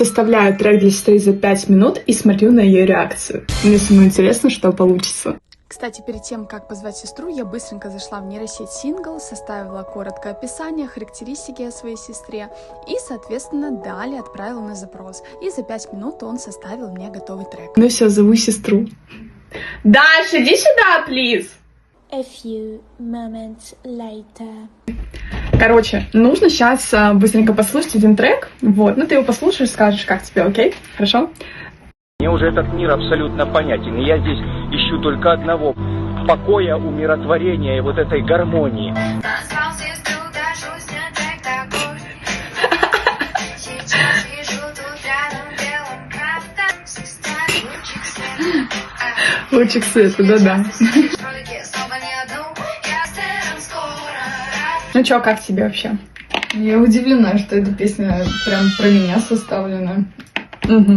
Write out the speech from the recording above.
Составляю трек для сестры за 5 минут и смотрю на ее реакцию. Мне самому интересно, что получится. Кстати, перед тем, как позвать сестру, я быстренько зашла в нейросеть Single, составила короткое описание, характеристики о своей сестре и, соответственно, далее отправила на запрос. И за 5 минут он составил мне готовый трек. Ну все, зову сестру. Даша, иди сюда, плиз! A few moments later. Короче, нужно сейчас быстренько послушать один трек. Вот, ну ты его послушаешь, скажешь, как тебе, окей? Хорошо? Мне уже этот мир абсолютно понятен, и я здесь ищу только одного — покоя, умиротворения и вот этой гармонии. Лучик света, да-да. Ну чё, как тебе вообще? Я удивлена, что эта песня прям про меня составлена. Угу.